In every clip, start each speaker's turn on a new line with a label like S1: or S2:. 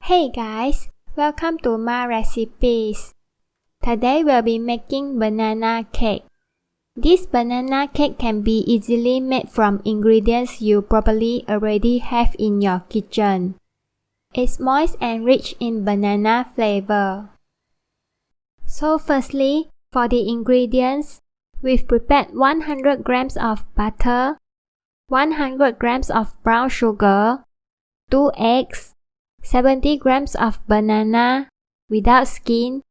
S1: Hey guys, welcome to my recipes. Today we'll be making banana cake. This banana cake can be easily made from ingredients you probably already have in your kitchen. It's moist and rich in banana flavor. So firstly, for the ingredients, we've prepared 100 grams of butter, 100 grams of brown sugar, 2 eggs, 70 grams of banana without skin,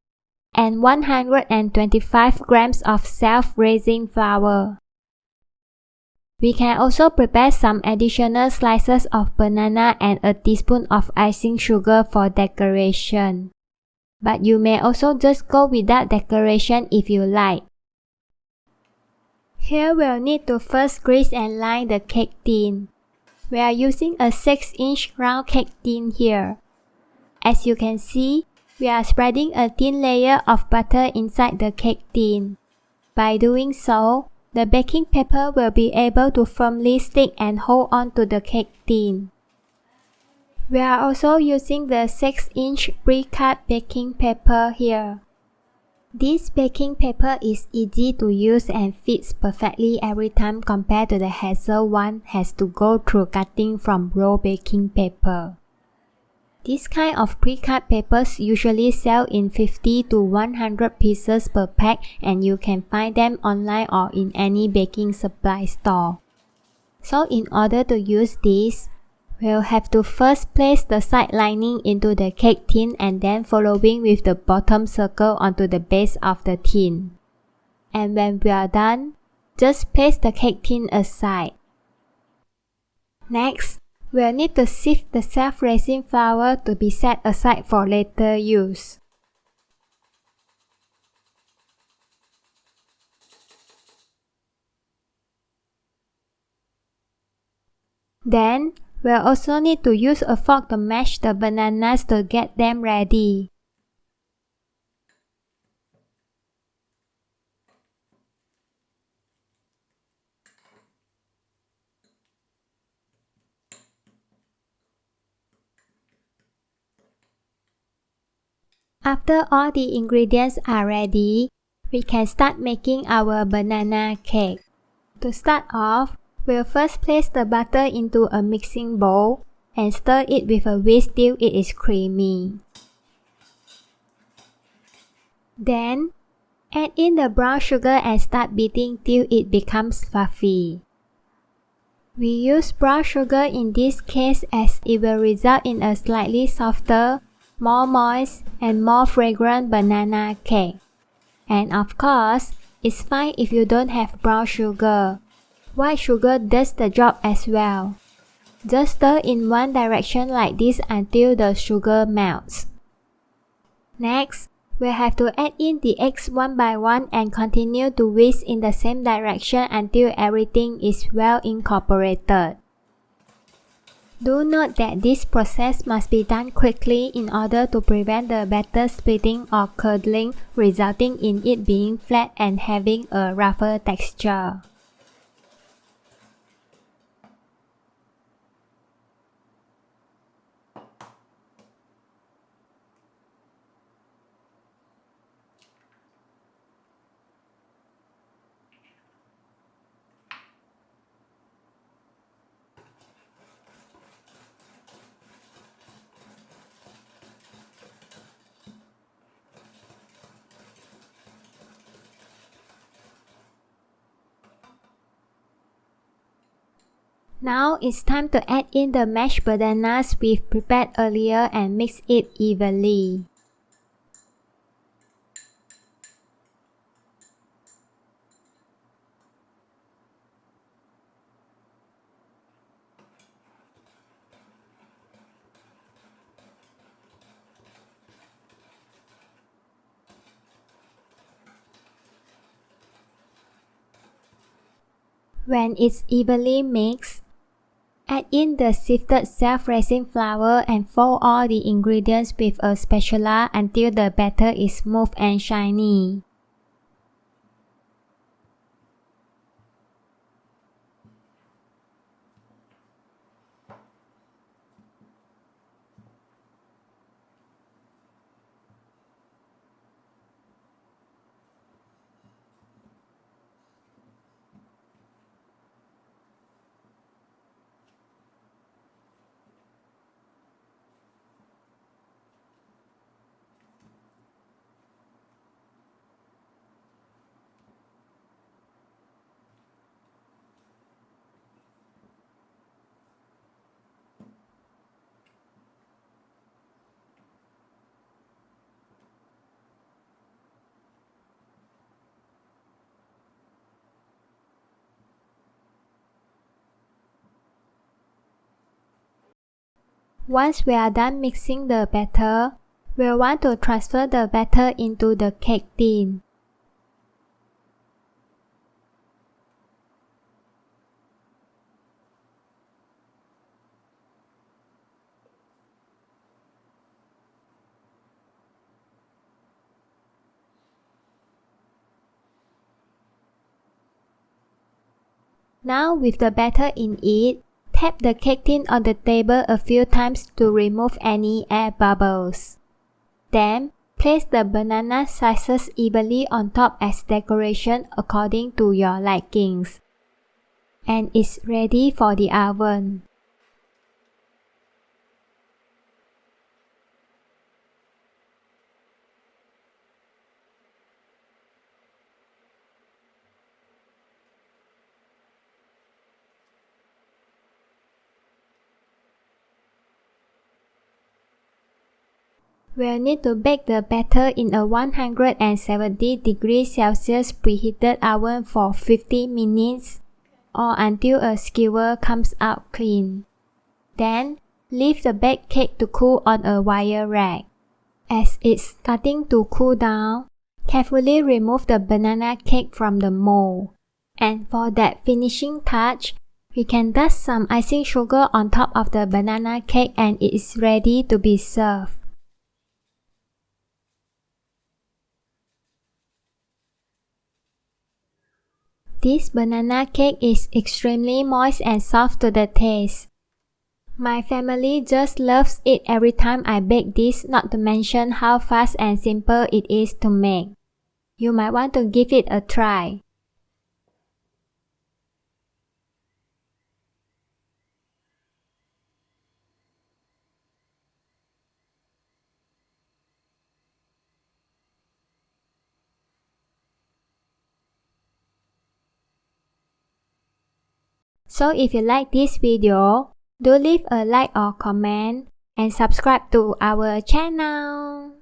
S1: and 125 grams of self-raising flour. We can also prepare some additional slices of banana and a teaspoon of icing sugar for decoration. But you may also just go without decoration if you like. Here we'll need to first grease and line the cake tin. We are using a 6-inch round cake tin here. As you can see, we are spreading a thin layer of butter inside the cake tin. By doing so, the baking paper will be able to firmly stick and hold on to the cake tin. We are also using the 6-inch pre-cut baking paper here. This baking paper is easy to use and fits perfectly every time compared to the hassle one has to go through cutting from raw baking paper. This kind of pre-cut papers usually sell in 50 to 100 pieces per pack, and you can find them online or in any baking supply store. So in order to use this, we'll have to first place the side lining into the cake tin and then following with the bottom circle onto the base of the tin. And when we are done, just place the cake tin aside. Next, we'll need to sift the self-raising flour to be set aside for later use. Then, we'll also need to use a fork to mash the bananas to get them ready. After all the ingredients are ready, we can start making our banana cake. To start off, we'll first place the butter into a mixing bowl and stir it with a whisk till it is creamy. Then, add in the brown sugar and start beating till it becomes fluffy. We use brown sugar in this case as it will result in a slightly softer, more moist, and more fragrant banana cake. And of course, it's fine if you don't have brown sugar. White sugar does the job as well. Just stir in one direction like this until the sugar melts. Next, we'll have to add in the eggs one by one and continue to whisk in the same direction until everything is well incorporated. Do note that this process must be done quickly in order to prevent the batter splitting or curdling, resulting in it being flat and having a rougher texture. Now it's time to add in the mashed bananas we've prepared earlier and mix it evenly. When it's evenly mixed, add in the sifted self-raising flour and fold all the ingredients with a spatula until the batter is smooth and shiny. Once we are done mixing the batter, we'll want to transfer the batter into the cake tin. Now with the batter in it, tap the cake tin on the table a few times to remove any air bubbles. Then, place the banana slices evenly on top as decoration according to your likings. And it's ready for the oven. We'll need to bake the batter in a 170 degrees Celsius preheated oven for 50 minutes or until a skewer comes out clean. Then, leave the baked cake to cool on a wire rack. As it's starting to cool down, carefully remove the banana cake from the mold. And for that finishing touch, we can dust some icing sugar on top of the banana cake and it is ready to be served. This banana cake is extremely moist and soft to the taste. My family just loves it every time I bake this, not to mention how fast and simple it is to make. You might want to give it a try. So if you like this video, do leave a like or comment and subscribe to our channel.